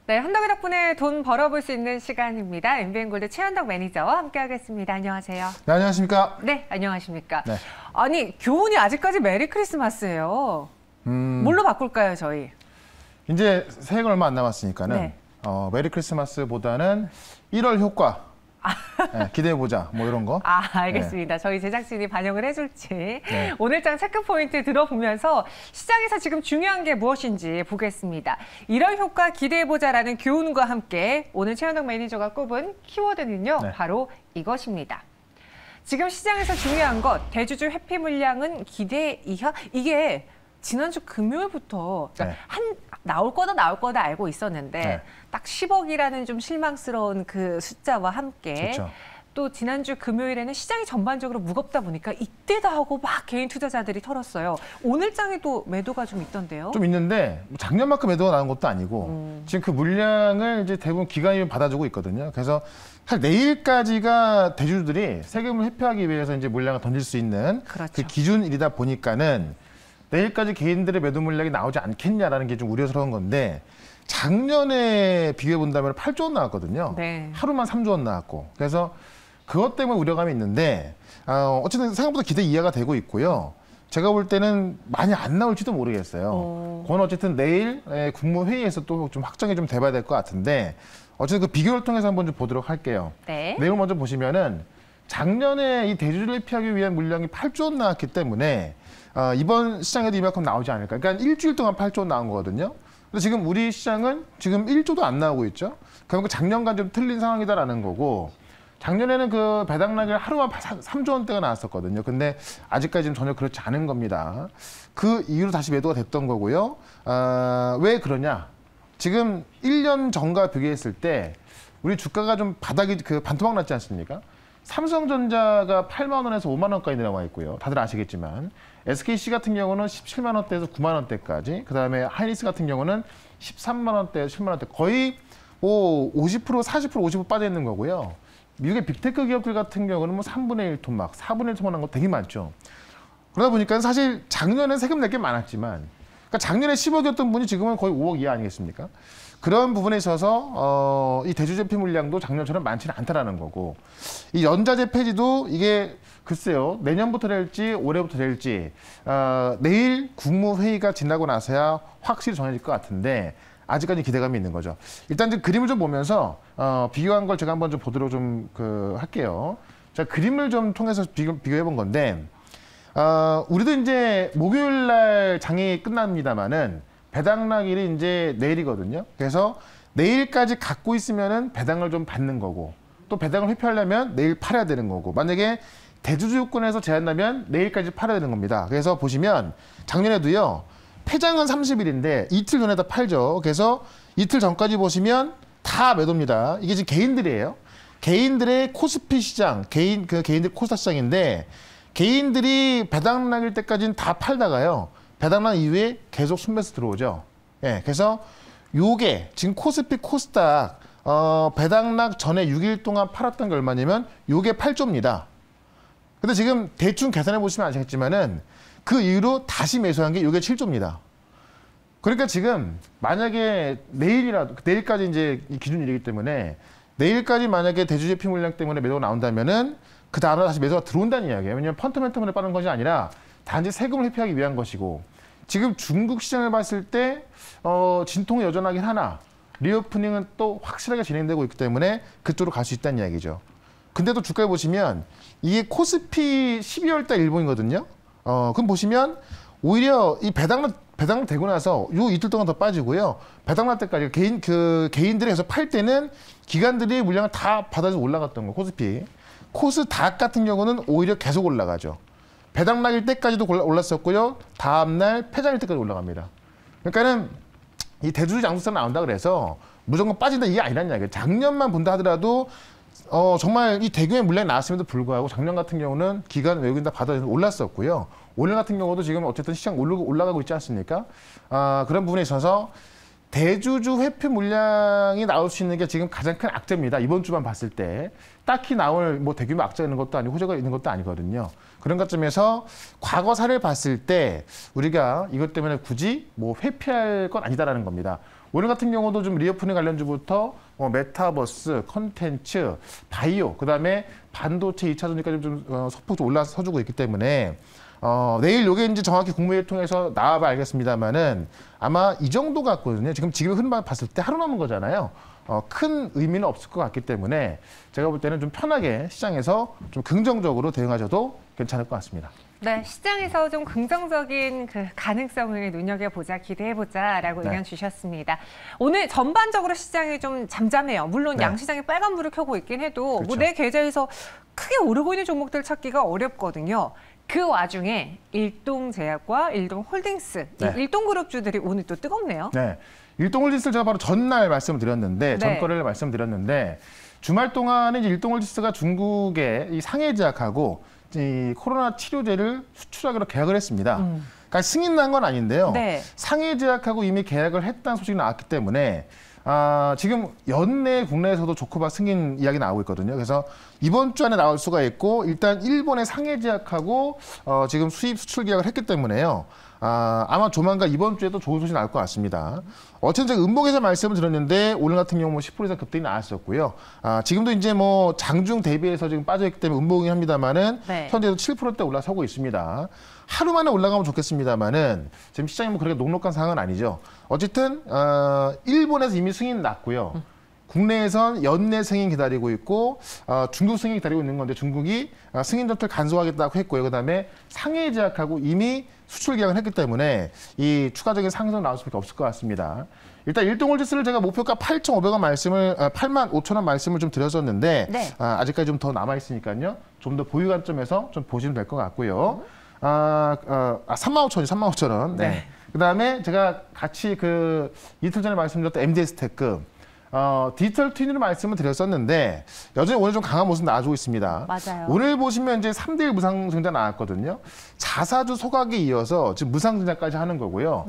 네, 현덕이 덕분에 돈 벌어볼 수 있는 시간입니다. MBN골드 최현덕 매니저와 함께하겠습니다. 안녕하세요. 네, 안녕하십니까? 네, 안녕하십니까? 네. 아니, 교훈이 아직까지 메리 크리스마스예요. 뭘로 바꿀까요, 저희? 이제 새해가 얼마 안 남았으니까는 네. 메리 크리스마스보다는 1월 효과 네, 기대해보자 뭐 이런 거. 알겠습니다. 저희 제작진이 반영을 해줄지. 네. 오늘장 체크포인트 들어보면서 시장에서 지금 중요한 게 무엇인지 보겠습니다. 1월 효과 기대해보자라는 교훈과 함께 오늘 최현덕 매니저가 꼽은 키워드는요. 네. 바로 이것입니다. 지금 시장에서 중요한 것, 대주주 회피 물량은 기대 이하? 이게 지난주 금요일부터 그러니까 네. 나올 거다 알고 있었는데 네. 딱 10억이라는 좀 실망스러운 그 숫자와 함께 그렇죠. 또 지난주 금요일에는 시장이 전반적으로 무겁다 보니까 이때다 하고 막 개인 투자자들이 털었어요. 오늘 장에도 매도가 좀 있던데요. 좀 있는데 작년만큼 매도가 나온 것도 아니고 지금 그 물량을 이제 대부분 기관이 받아주고 있거든요. 그래서 사실 내일까지가 대주주들이 세금을 회피하기 위해서 이제 물량을 던질 수 있는 그렇죠. 그 기준이다 보니까는 내일까지 개인들의 매도 물량이 나오지 않겠냐라는 게 좀 우려스러운 건데 작년에 비교해 본다면 8조 원 나왔거든요. 네. 하루만 3조 원 나왔고 그래서 그것 때문에 우려감이 있는데 어쨌든 생각보다 기대 이해가 되고 있고요. 제가 볼 때는 많이 안 나올지도 모르겠어요. 그건 어쨌든 내일 국무회의에서 또 좀 확정이 좀 돼봐야 될 것 같은데 어쨌든 그 비교를 통해서 한번 좀 보도록 할게요. 네. 내용 먼저 보시면은 작년에 이 대주주를 피하기 위한 물량이 8조 원 나왔기 때문에 이번 시장에도 이만큼 나오지 않을까. 그러니까 일주일 동안 8조 원 나온 거거든요. 근데 지금 우리 시장은 지금 1조도 안 나오고 있죠. 그러니까 작년과 좀 틀린 상황이다라는 거고 작년에는 그 배당락을 하루만 3조 원대가 나왔었거든요. 근데 아직까지는 전혀 그렇지 않은 겁니다. 그 이후로 다시 매도가 됐던 거고요. 왜 그러냐? 지금 1년 전과 비교했을 때 우리 주가가 좀 바닥이 그 반토막 났지 않습니까? 삼성전자가 8만 원에서 5만 원까지 내려와 있고요. 다들 아시겠지만 SKC 같은 경우는 17만 원대에서 9만 원대까지, 그다음에 하이닉스 같은 경우는 13만 원대에서 10만 원대, 거의 뭐 50%, 40%, 50% 빠져 있는 거고요. 미국의 빅테크 기업들 같은 경우는 뭐 3분의 1 토막, 4분의 1 토막한 거 되게 많죠. 그러다 보니까 사실 작년에 세금 낼 게 많았지만, 그러니까 작년에 10억이었던 분이 지금은 거의 5억 이하 아니겠습니까? 그런 부분에 있어서 이 대주주 회피 물량도 작년처럼 많지는 않다라는 거고, 이 연자재 폐지도 이게 글쎄요, 내년부터 될지 올해부터 될지 내일 국무회의가 지나고 나서야 확실히 정해질 것 같은데 아직까지 기대감이 있는 거죠. 일단 좀 그림을 좀 보면서 비교한 걸 제가 한번 좀 보도록 좀 할게요. 제가 그림을 좀 통해서 비교해 본 건데 우리도 이제 목요일 날 장이 끝납니다만은 배당락일이 이제 내일이거든요. 그래서 내일까지 갖고 있으면은 배당을 좀 받는 거고 또 배당을 회피하려면 내일 팔아야 되는 거고 만약에 대주주 요건에서 제한하면 내일까지 팔아야 되는 겁니다. 그래서 보시면 작년에도요. 폐장은 30일인데 이틀 전에다 팔죠. 그래서 이틀 전까지 보시면 다 매도입니다. 이게 지금 개인들이에요. 개인들의 코스피 시장, 개인들 코스닥 시장인데 개인들이 배당락일 때까지는 다 팔다가요. 배당락 이후에 계속 순매수 들어오죠. 예, 그래서 요게 지금 코스피 코스닥 배당락 전에 6일 동안 팔았던 게 얼마냐면 요게 8조입니다. 근데 지금 대충 계산해 보시면 아시겠지만은 그 이후로 다시 매수한 게 요게 7조입니다. 그러니까 지금 만약에 내일까지 이제 기준일이기 때문에 내일까지 만약에 대주주 회피 물량 때문에 매도가 나온다면은 그 다음날 다시 매도가 들어온다는 이야기예요. 왜냐하면 펀더멘털에 빠른 것이 아니라 단지 세금을 회피하기 위한 것이고 지금 중국 시장을 봤을 때 진통이 여전하긴 하나 리오프닝은 또 확실하게 진행되고 있기 때문에 그쪽으로 갈 수 있다는 이야기죠. 근데 또 주가에 보시면 이게 코스피 12월 달 일봉이거든요. 그럼 보시면 오히려 이 배당락 되고 나서 요 이틀 동안 더 빠지고요. 배당락 때까지 개인들이 해서 팔 때는 기관들이 물량을 다 받아서 올라갔던 거 코스피. 코스닥 같은 경우는 오히려 계속 올라가죠. 배당락일 때까지도 올랐었고요. 다음날 폐장일 때까지 올라갑니다. 그러니까는 이 대주주 장수세 나온다 그래서 무조건 빠진다 이게 아니란 이야기예요. 작년만 본다 하더라도 정말 이 대규모의 물량이 나왔음에도 불구하고 작년 같은 경우는 기관 외국인 다 받아서 올랐었고요. 올해 같은 경우도 지금 어쨌든 시장 올라가고 있지 않습니까? 그런 부분에 있어서 대주주 회피 물량이 나올 수 있는 게 지금 가장 큰 악재입니다. 이번 주만 봤을 때 딱히 나올 뭐 대규모 악재가 있는 것도 아니고 호재가 있는 것도 아니거든요. 그런 것점에서 과거 사례를 봤을 때 우리가 이것 때문에 굳이 뭐 회피할 건 아니다라는 겁니다. 오늘 같은 경우도 좀 리오프닝 관련주부터 메타버스, 컨텐츠, 바이오, 그다음에 반도체 2차 전지까지 좀 소폭 좀 올라서 서주고 있기 때문에 내일 요게 이제 정확히 국무회의 통해서 나와봐 알겠습니다만은 아마 이 정도 같거든요. 지금 흐름 봤을 때 하루 남은 거잖아요. 큰 의미는 없을 것 같기 때문에 제가 볼 때는 좀 편하게 시장에서 좀 긍정적으로 대응하셔도 괜찮을 것 같습니다. 네, 시장에서 좀 긍정적인 그 가능성을 눈여겨보자, 기대해보자라고 의견 주셨습니다. 오늘 전반적으로 시장이 좀 잠잠해요. 물론 양시장이 빨간불을 켜고 있긴 해도 그렇죠. 내 계좌에서 크게 오르고 있는 종목들 찾기가 어렵거든요. 그 와중에 일동제약과 일동홀딩스, 이 일동그룹주들이 오늘 또 뜨겁네요. 네, 일동홀딩스를 제가 바로 전날 말씀드렸는데, 전거래를 말씀드렸는데 주말 동안에 이제 일동홀딩스가 중국의 이 상해제약하고 이 코로나 치료제를 수출하기로 계약을 했습니다. 그러니까 승인 난 건 아닌데요. 상해제약하고 이미 계약을 했다는 소식이 나왔기 때문에 지금 연내 국내에서도 조코바 승인 이야기 나오고 있거든요. 그래서 이번 주 안에 나올 수가 있고 일단 일본의 상해제약하고 지금 수입 수출 계약을 했기 때문에요. 아마 조만간 이번 주에도 좋은 소식 나올 것 같습니다. 어쨌든 제가 음봉에서 말씀을 드렸는데 오늘 같은 경우 10% 이상 급등이 나왔었고요. 지금도 이제 뭐 장중 대비해서 지금 빠져있기 때문에 음봉이 합니다만은 현재도 7%대 올라서고 있습니다. 하루 만에 올라가면 좋겠습니다만은 지금 시장이 뭐 그렇게 녹록한 상황은 아니죠. 어쨌든 일본에서 이미 승인 났고요. 국내에선 연내 승인 기다리고 있고 중국 승인 기다리고 있는 건데 중국이 승인 전투를 간소화하겠다고 했고요. 그다음에 상해제약하고 이미 수출 계약을 했기 때문에 이 추가적인 상승 나올 수밖에 없을 것 같습니다. 일단 일동홀딩스를 제가 목표가 8,500원 말씀을 85,000원 말씀을 좀 드렸었는데 아직까지 좀 더 남아 있으니까요. 좀 더 보유 관점에서 좀 보시면 될 것 같고요. 35,000원. 네. 그다음에 제가 같이 그 이틀 전에 말씀드렸던 MDS테크 디지털 트윈으로 말씀을 드렸었는데 여전히 오늘 좀 강한 모습 나와주고 있습니다. 맞아요. 오늘 보시면 이제 3대1 무상증자 나왔거든요. 자사주 소각에 이어서 지금 무상증자까지 하는 거고요.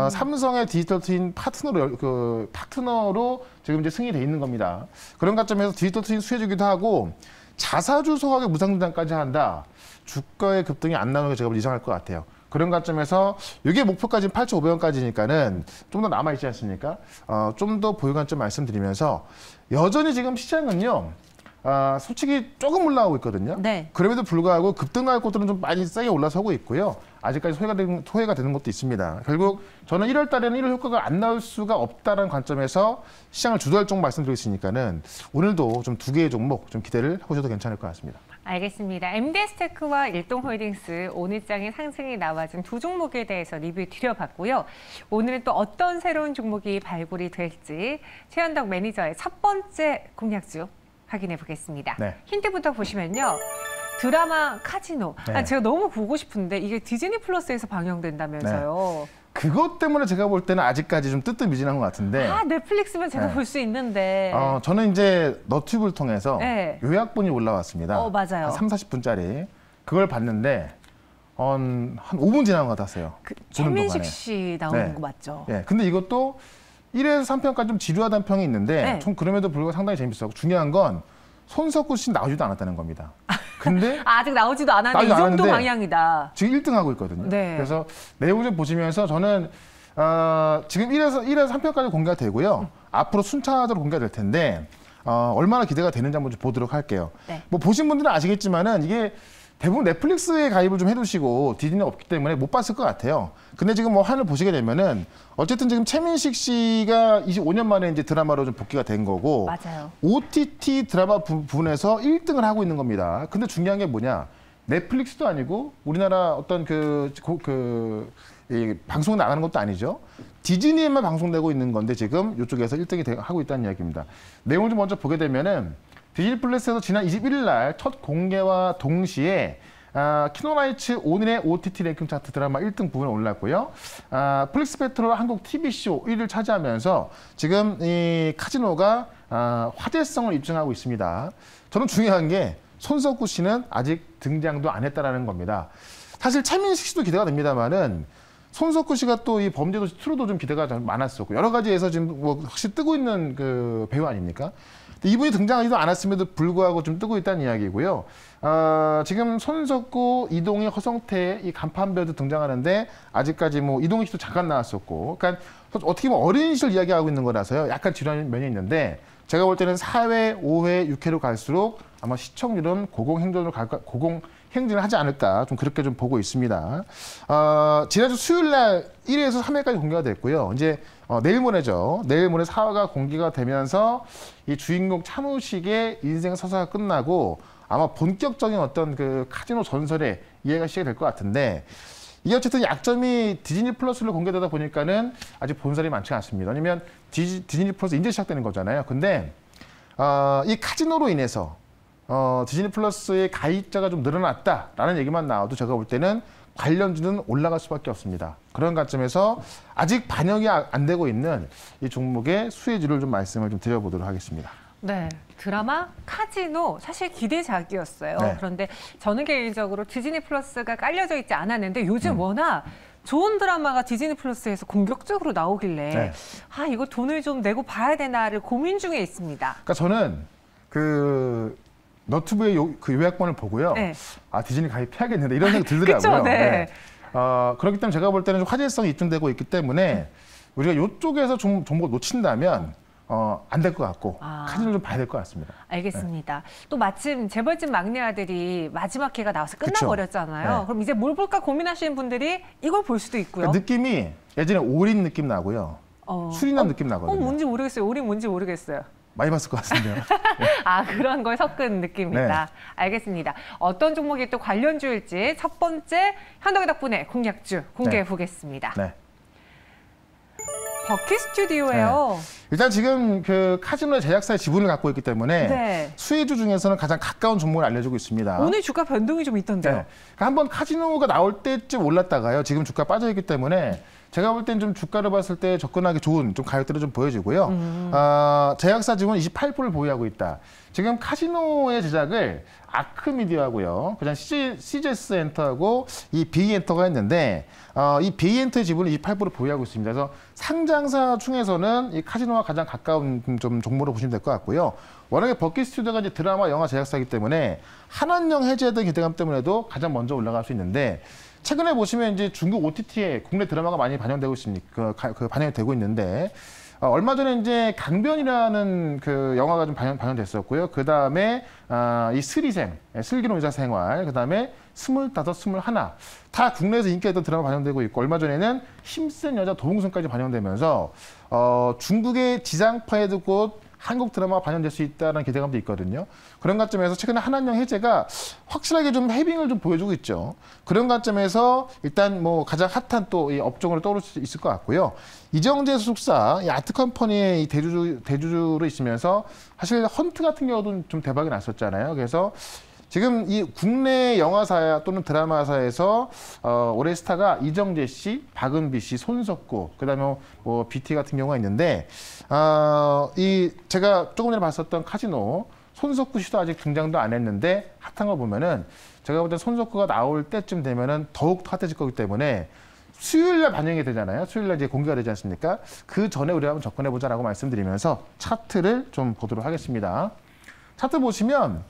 삼성의 디지털 트윈 파트너로 지금 이제 승인이 돼 있는 겁니다. 그런 관점에서 디지털 트윈 수혜주기도 하고 자사주 소각에 무상증자까지 한다. 주가의 급등이 안 나오는 게 제가 이상할 것 같아요. 그런 관점에서 이게 목표까지는 8,500원까지니까는 좀 더 남아있지 않습니까? 좀 더 보유 관점 말씀드리면서 여전히 지금 시장은요. 솔직히 조금 올라오고 있거든요. 그럼에도 불구하고 급등할 곳들은 좀 많이 세게 올라서고 있고요. 아직까지 소외가 되는 것도 있습니다. 결국 저는 1월 달에는 1월 효과가 안 나올 수가 없다는 관점에서 시장을 주도할 종목 말씀드리고 있으니까는 오늘도 좀 두 개의 종목 좀 기대를 해보셔도 괜찮을 것 같습니다. 알겠습니다. MD스테크와 일동홀딩스 오늘 장에 상승이 나와준 두 종목에 대해서 리뷰 드려봤고요. 오늘은 또 어떤 새로운 종목이 발굴이 될지 최현덕 매니저의 첫 번째 공략주 확인해 보겠습니다. 힌트부터 보시면요. 드라마 카지노. 제가 너무 보고 싶은데 이게 디즈니 플러스에서 방영된다면서요. 그것 때문에 제가 볼 때는 아직까지 좀 뜨뜻미진한 것 같은데. 넷플릭스면 제가 볼 수 있는데. 저는 이제 너튜브를 통해서 요약본이 올라왔습니다. 맞아요. 한 30분짜리. 그걸 봤는데 한 5분 지난 것 같았어요. 최민식 씨 나오는 거 맞죠? 근데 이것도 1에서 3편까지 좀 지루하다는 평이 있는데 좀 그럼에도 불구하고 상당히 재밌었고 중요한 건 손석구 씨 나오지도 않았다는 겁니다. 근데 아직 나오지도 않았는데 이 정도 방향이다. 지금 1등 하고 있거든요. 그래서 내용 좀 보시면서 저는 지금 1에서 3편까지 공개가 되고요. 앞으로 순차적으로 공개가 될 텐데 얼마나 기대가 되는지 한번 좀 보도록 할게요. 뭐 보신 분들은 아시겠지만은 이게 대부분 넷플릭스에 가입을 좀 해두시고 디즈니가 없기 때문에 못 봤을 것 같아요. 근데 지금 뭐 한을 보시게 되면은 어쨌든 지금 최민식 씨가 25년 만에 이제 드라마로 좀 복귀가 된 거고 OTT 드라마 부분에서 1등을 하고 있는 겁니다. 근데 중요한 게 뭐냐? 넷플릭스도 아니고 우리나라 어떤 이 방송 나가는 것도 아니죠. 디즈니에만 방송되고 있는 건데 지금 이쪽에서 1등이 하고 있다는 이야기입니다. 내용을 좀 먼저 보게 되면은 디즈니 플러스에서 지난 21일 날 첫 공개와 동시에 키노나이츠 오늘의 OTT 랭킹 차트 드라마 1등 부분에 올랐고요. 플릭스 페트롤 한국 TV쇼 1위를 차지하면서 지금 이 카지노가 화제성을 입증하고 있습니다. 저는 중요한 게 손석구 씨는 아직 등장도 안 했다라는 겁니다. 사실 최민식 씨도 기대가 됩니다만은 손석구 씨가 또 이 범죄도시 2로도 좀 기대가 좀 많았었고 여러 가지에서 지금 뭐 확실히 뜨고 있는 그 배우 아닙니까? 이분이 등장하지도 않았음에도 불구하고 좀 뜨고 있다는 이야기고요. 지금 손석구, 이동희, 허성태 이 간판 배우도 등장하는데 아직까지 뭐 이동희 씨도 잠깐 나왔었고, 그러니까 어떻게 보면 어린 시절 이야기하고 있는 거라서요. 약간 지루한 면이 있는데 제가 볼 때는 4회, 5회, 6회로 갈수록 아마 시청률은 고공행진을 하지 않을까 좀 그렇게 좀 보고 있습니다. 지난주 수요일 날 1회에서 3회까지 공개가 됐고요. 이제 내일 모레죠. 내일 모레 4화가 공개가 되면서 이 주인공 차무식의 인생 서사가 끝나고 아마 본격적인 어떤 그 카지노 전설의 이해가 시작이 될 것 같은데 이게 어쨌든 약점이 디즈니 플러스로 공개되다 보니까는 아직 본사람이 많지 않습니다. 왜냐면 디즈니 플러스 이제 시작되는 거잖아요. 근데 이 카지노로 인해서 디즈니 플러스의 가입자가 좀 늘어났다라는 얘기만 나와도 제가 볼 때는 관련주는 올라갈 수밖에 없습니다. 그런 관점에서 아직 반영이 안 되고 있는 이 종목의 수혜주를 좀 말씀을 좀 드려보도록 하겠습니다. 네, 드라마 카지노 사실 기대작이었어요. 네. 그런데 저는 개인적으로 디즈니 플러스가 깔려져 있지 않았는데 요즘 워낙 좋은 드라마가 디즈니 플러스에서 공격적으로 나오길래 네. 이거 돈을 좀 내고 봐야 되나를 고민 중에 있습니다. 그러니까 저는 그 너튜브의 그 요약본을 보고요. 네. 디즈니 가입해야겠는데 이런 생각이 들더라고요. 그쵸, 네. 그렇기 때문에 제가 볼 때는 좀 화제성이 입증되고 있기 때문에 우리가 이쪽에서 정보를 놓친다면 안 될 것 같고 카지노 좀 봐야 될 것 같습니다. 알겠습니다. 또 마침 재벌집 막내 아들이 마지막 회가 나와서 그쵸. 끝나버렸잖아요. 네. 그럼 이제 뭘 볼까 고민하시는 분들이 이걸 볼 수도 있고요. 그러니까 느낌이 예전에 올인 느낌 나고요. 수리남 느낌 나거든요. 뭔지 모르겠어요. 올인 뭔지 모르겠어요. 많이 봤을 것 같은데요. 그런 걸 섞은 느낌이다. 네. 알겠습니다. 어떤 종목이 또 관련주일지 첫 번째 현덕의 덕분에 공략주 공개해 보겠습니다. 네. 버킷 스튜디오예요. 일단 지금 그 카지노의 제작사의 지분을 갖고 있기 때문에 네. 수혜주 중에서는 가장 가까운 종목을 알려주고 있습니다. 오늘 주가 변동이 좀 있던데요. 네. 그러니까 한번 카지노가 나올 때쯤 올랐다가요. 지금 주가 빠져있기 때문에 제가 볼 땐 좀 주가를 봤을 때 접근하기 좋은 좀 가격대로 좀 보여지고요. 제작사 지분 28%를 보유하고 있다. 지금 카지노의 제작을 아크미디어하고요. 그다음 CGS 엔터하고 이 B엔터가 했는데 이 B엔터의 지분을 28% 보유하고 있습니다. 그래서 상장사 중에서는 이 카지노와 가장 가까운 좀 종목으로 보시면 될 것 같고요. 워낙에 버킷 스튜디오가 이제 드라마, 영화 제작사이기 때문에 한한령 해제에 대한 기대감 때문에도 가장 먼저 올라갈 수 있는데 최근에 보시면 이제 중국 OTT에 국내 드라마가 많이 반영되고 있습니다. 반영이 되고 있는데 얼마 전에 이제 강변이라는 그 영화가 좀 반영됐었고요. 그 다음에 이 스리생, 슬기로운 의사생활, 그 다음에 25, 21, 다 국내에서 인기가 있던 드라마 반영되고 있고 얼마 전에는 힘센 여자 도웅순까지 반영되면서 중국의 지상파에도 곧 한국 드라마가 반영될 수 있다는 기대감도 있거든요. 그런 관점에서 최근에 한한령 해제가 확실하게 좀 헤빙을 좀 보여주고 있죠. 그런 관점에서 일단 뭐 가장 핫한 또 이 업종으로 떠오를 수 있을 것 같고요. 이정재 소속사 이 아트컴퍼니의 이 대주주로 있으면서 사실 헌트 같은 경우도 좀 대박이 났었잖아요. 그래서 지금 이 국내 영화사 또는 드라마사에서 올해 스타가 이정재 씨, 박은비 씨, 손석구, 그다음에 뭐 BT 같은 경우가 있는데 이 제가 조금 전에 봤었던 카지노 손석구 씨도 아직 등장도 안 했는데 핫한 거 보면은 제가 볼 때 손석구가 나올 때쯤 되면은 더욱 핫해질 거기 때문에 수요일 날 반영이 되잖아요. 수요일 날 이제 공개가 되지 않습니까? 그 전에 우리가 한번 접근해 보자라고 말씀드리면서 차트를 좀 보도록 하겠습니다. 차트 보시면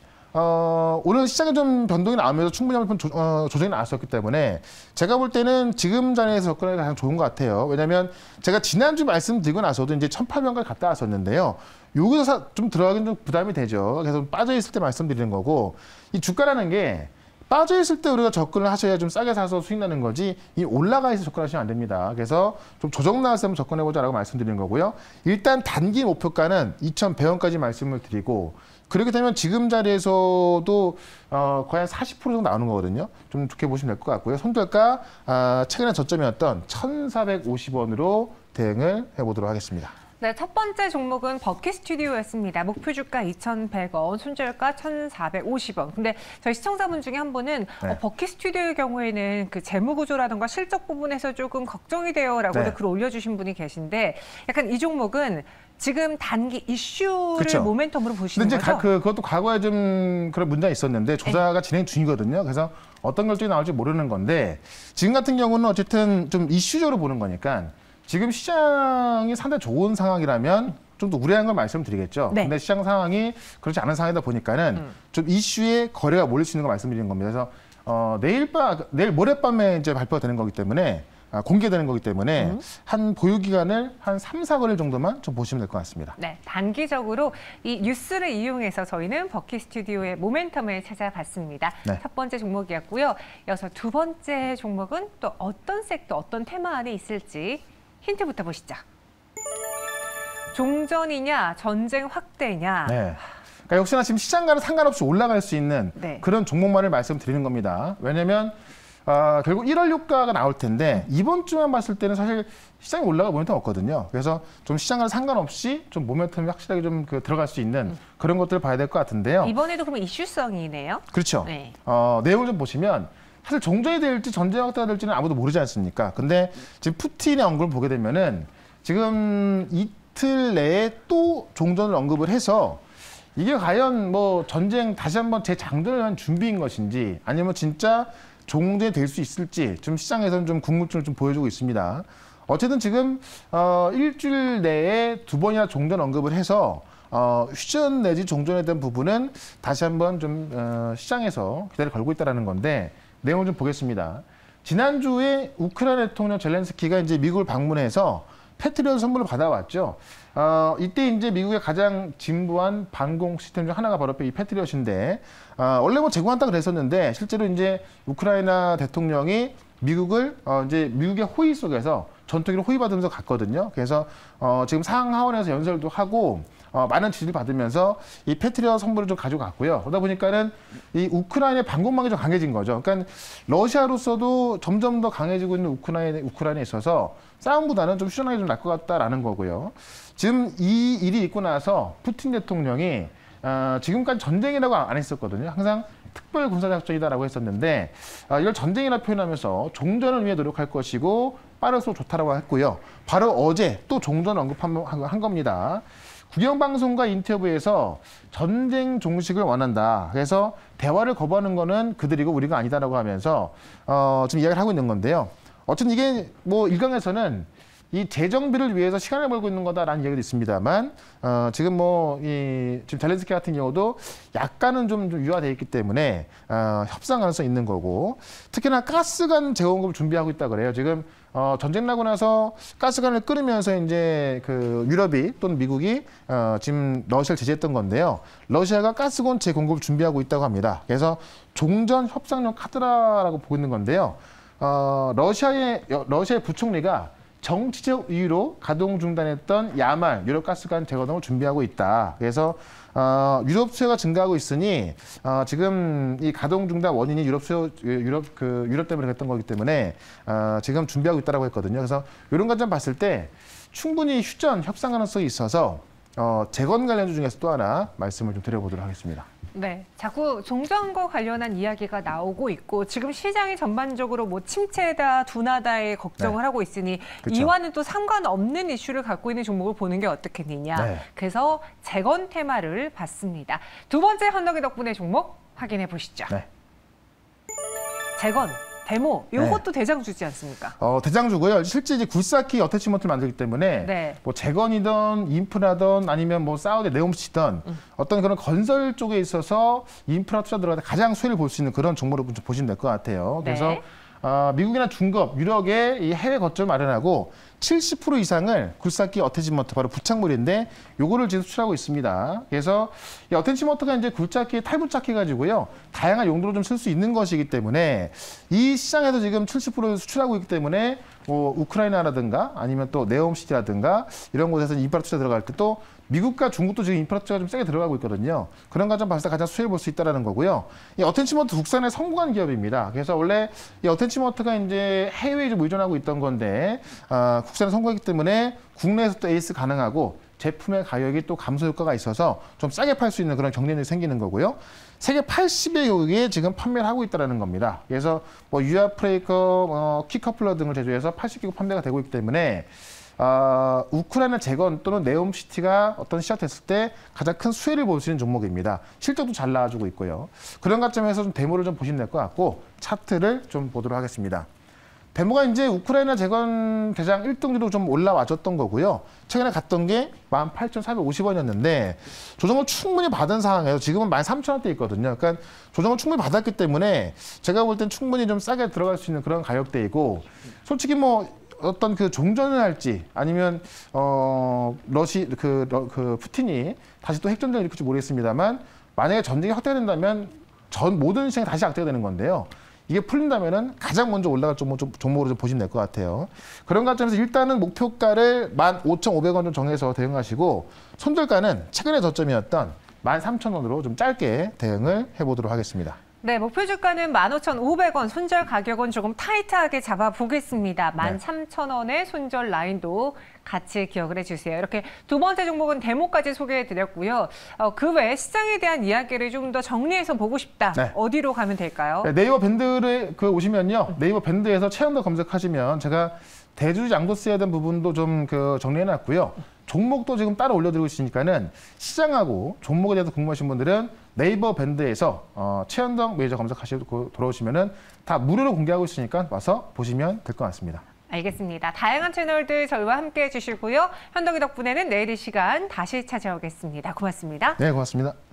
오늘 시장에 좀 변동이 나오면서 충분히 한번 조정이 나왔었기 때문에 제가 볼 때는 지금 자리에서 접근하기 가장 좋은 것 같아요. 왜냐하면 제가 지난주 말씀드리고 나서도 이제 1,800원까지 갔다 왔었는데요. 여기서 좀 들어가긴 좀 부담이 되죠. 그래서 빠져있을 때 말씀드리는 거고 이 주가라는 게 빠져있을 때 우리가 접근을 하셔야 좀 싸게 사서 수익 나는 거지 이 올라가 있어 접근하시면 안 됩니다. 그래서 좀 조정 나왔을 때 한번 접근해보자라고 말씀드리는 거고요. 일단 단기 목표가는 2,100원까지 말씀을 드리고 그렇게 되면 지금 자리에서도 거의 한 40% 정도 나오는 거거든요. 좀 좋게 보시면 될 것 같고요. 손절가 최근에 저점이었던 1,450원으로 대응을 해보도록 하겠습니다. 네, 첫 번째 종목은 버킷 스튜디오였습니다. 목표 주가 2,100원, 손절가 1,450원. 근데 저희 시청자분 중에 한 분은 네. 버킷 스튜디오의 경우에는 그 재무 구조라든가 실적 부분에서 조금 걱정이 돼요라고 네. 글을 올려주신 분이 계신데 약간 이 종목은 지금 단기 이슈를 그쵸. 모멘텀으로 보시는 근데 이제 거죠? 그것도 과거에 좀 그런 문제가 있었는데 조사가 진행 중이거든요. 그래서 어떤 결정이 나올지 모르는 건데 지금 같은 경우는 어쨌든 좀 이슈적으로 보는 거니까 지금 시장이 상당히 좋은 상황이라면 좀 더 우려한 걸 말씀드리겠죠. 네. 근데 시장 상황이 그렇지 않은 상황이다 보니까는 좀 이슈에 거래가 몰릴 수 있는 걸 말씀드리는 겁니다. 그래서 내일 모레밤에 이제 발표가 되는 거기 때문에 공개되는 거기 때문에 한 보유 기간을 한 3, 4개월 정도만 좀 보시면 될 것 같습니다. 네, 단기적으로 이 뉴스를 이용해서 저희는 버킷 스튜디오의 모멘텀을 찾아봤습니다. 네. 첫 번째 종목이었고요. 이어서 두 번째 종목은 또 어떤 섹터, 어떤 테마 안에 있을지 힌트부터 보시죠. 종전이냐, 전쟁 확대냐. 네. 그러니까 역시나 지금 시장과는 상관없이 올라갈 수 있는 네. 그런 종목만을 말씀드리는 겁니다. 왜냐하면 결국 1월 유가가 나올 텐데 이번 주만 봤을 때는 사실 시장이 올라갈 모멘텀 없거든요. 그래서 좀 시장과는 상관없이 좀 모멘텀이 확실하게 좀 들어갈 수 있는 그런 것들을 봐야 될 것 같은데요. 이번에도 그러면 이슈성이네요. 그렇죠. 네. 내용을 좀 보시면 사실 종전이 될지 전쟁 확대가 될지는 아무도 모르지 않습니까? 근데 지금 푸틴의 언급을 보게 되면은 지금 이틀 내에 또 종전을 언급을 해서 이게 과연 뭐 전쟁 다시 한번 재장전을 위한 준비인 것인지 아니면 진짜 종전이 될 수 있을지 좀 시장에서는 좀 궁금증을 좀 보여주고 있습니다. 어쨌든 지금 일주일 내에 2번이나 종전 언급을 해서 휴전 내지 종전에 대한 부분은 다시 한번 좀 시장에서 기대를 걸고 있다는 건데 내용을 좀 보겠습니다. 지난주에 우크라이나 대통령 젤렌스키가 이제 미국을 방문해서 패트리엇 선물을 받아왔죠. 이때 이제 미국의 가장 진부한 방공 시스템 중 하나가 바로 이 패트리엇인데 원래 뭐 제공한다 그랬었는데 실제로 이제 우크라이나 대통령이 미국을 이제 미국의 호의 속에서 전투기를 호위받으면서 갔거든요. 그래서 지금 상하 하원에서 연설도 하고 많은 지지를 받으면서 이 패트리엇 선물을 좀 가져갔고요. 그러다 보니까는 이 우크라이나의 방공망이 좀 강해진 거죠. 그러니까 러시아로서도 점점 더 강해지고 있는 우크라이나에 있어서 싸움보다는 좀 휴전하기 좀 날 것 같다라는 거고요. 지금 이 일이 있고 나서 푸틴 대통령이 지금까지 전쟁이라고 안 했었거든요. 항상 특별 군사작전이다라고 했었는데 이걸 전쟁이라 표현하면서 종전을 위해 노력할 것이고 빠를수록 좋다라고 했고요. 바로 어제 또 종전 언급한 겁니다. 국영방송과 인터뷰에서 전쟁 종식을 원한다. 그래서 대화를 거부하는 거는 그들이고 우리가 아니다라고 하면서 지금 이야기를 하고 있는 건데요. 어쨌든 이게 뭐 일각에서는 이 재정비를 위해서 시간을 벌고 있는 거다라는 이야기도 있습니다만 지금 뭐 지금 젤렌스키 같은 경우도 약간은 좀 유화돼 있기 때문에 협상 가능성이 있는 거고 특히나 가스관 제공급을 준비하고 있다 그래요. 지금 전쟁 나고 나서 가스관을 끊으면서 이제 그 유럽이 또는 미국이 지금 러시아를 제재했던 건데요. 러시아가 가스관 재공급을 준비하고 있다고 합니다. 그래서 종전 협상용 카드라라고 보고 있는 건데요. 러시아의 부총리가 정치적 이유로 가동 중단했던 야말 유럽 가스관 재가동을 준비하고 있다. 그래서 유럽 수요가 증가하고 있으니 지금 이 가동 중단 원인이 유럽 때문에 그랬던 거기 때문에 지금 준비하고 있다라고 했거든요. 그래서 이런 관점 봤을 때 충분히 휴전 협상 가능성이 있어서 재건 관련주 중에서 또 하나 말씀을 좀 드려보도록 하겠습니다. 네, 자꾸 종전과 관련한 이야기가 나오고 있고 지금 시장이 전반적으로 뭐 침체다, 둔하다의 걱정을 하고 있으니 그렇죠. 이와는 또 상관없는 이슈를 갖고 있는 종목을 보는 게 어떻겠느냐. 네. 그래서 재건 테마를 봤습니다. 두 번째 헌덕이 덕분에 종목 확인해 보시죠. 네. 재건. 데모, 이것도 대장주지 않습니까? 대장주고요. 실제 이제 굴삭기 어태치먼트를 만들기 때문에 네. 뭐 재건이든 인프라든 아니면 뭐 사우디 네옴시티든 어떤 그런 건설 쪽에 있어서 인프라 투자 들어갈 때 가장 수혜를 볼 수 있는 그런 종목으로 좀 보시면 될 것 같아요. 그래서 네. 미국이나 중국, 유럽에 이 해외 거점을 마련하고 70% 이상을 굴삭기 어태치먼트 바로 부착물인데 요거를 지금 수출하고 있습니다. 그래서 이 어태치먼트가 이제 굴착기에 탈부착해 가지고요. 다양한 용도로 좀 쓸 수 있는 것이기 때문에 이 시장에서 지금 70% 수출하고 있기 때문에 뭐 우크라이나라든가 아니면 또 네옴시티라든가 이런 곳에서 인프라 투자 들어갈 때 또 미국과 중국도 지금 인프라 투자가 좀 세게 들어가고 있거든요. 그런 관점 봤을 때 가장 수혜를 볼 수 있다는 거고요. 이 어텐치먼트 국산에 성공한 기업입니다. 그래서 원래 이 어텐치먼트가 이제 해외에 좀 의존하고 있던 건데 국산에 성공했기 때문에 국내에서 또 에이스 가능하고 제품의 가격이 또 감소 효과가 있어서 좀 싸게 팔 수 있는 그런 경쟁력이 생기는 거고요. 세계 80여 개국에 지금 판매를 하고 있다는 겁니다. 그래서 뭐 유압 브레이커, 키커플러 등을 제조해서 80개국 판매가 되고 있기 때문에 우크라이나 재건 또는 네옴시티가 어떤 시작됐을 때 가장 큰 수혜를 볼 수 있는 종목입니다. 실적도 잘 나와주고 있고요. 그런 관점에서 좀 데모를 좀 보시면 될 것 같고 차트를 좀 보도록 하겠습니다. 데모가 이제 우크라이나 재건 대장 1등으로 좀 올라와줬던 거고요. 최근에 갔던 게 18,450원이었는데 조정을 충분히 받은 상황에서 지금은 13,000원대 있거든요. 그러니까 조정을 충분히 받았기 때문에 제가 볼 땐 충분히 좀 싸게 들어갈 수 있는 그런 가격대이고 솔직히 뭐 어떤 그 종전을 할지 아니면 푸틴이 다시 또 핵전쟁을 일으킬지 모르겠습니다만 만약에 전쟁이 확대된다면 모든 시장이 다시 악재되는 건데요. 이게 풀린다면은 가장 먼저 올라갈 종목으로 좀 보시면 될 것 같아요. 그런 관점에서 일단은 목표가를 15,500원 좀 정해서 대응하시고 손절가는 최근의 저점이었던 13,000원으로 좀 짧게 대응을 해보도록 하겠습니다. 네, 목표 주가는 15,500원, 손절 가격은 조금 타이트하게 잡아보겠습니다. 13,000원의 손절 라인도 같이 기억을 해주세요. 이렇게 두 번째 종목은 데모까지 소개해드렸고요. 그 외에 시장에 대한 이야기를 좀 더 정리해서 보고 싶다. 네. 어디로 가면 될까요? 네, 네이버 밴드를 오시면요. 네이버 밴드에서 체험도 검색하시면 제가 대주주 양도세에 대한 부분도 좀 정리해놨고요. 종목도 지금 따로 올려드리고 있으니까는 시장하고 종목에 대해서 궁금하신 분들은 네이버 밴드에서 최현덕 매니저 검색하시고 돌아오시면은 다 무료로 공개하고 있으니까 와서 보시면 될 것 같습니다. 알겠습니다. 다양한 채널들 저희와 함께 해주시고요. 현덕이 덕분에는 내일 이 시간 다시 찾아오겠습니다. 고맙습니다. 네, 고맙습니다.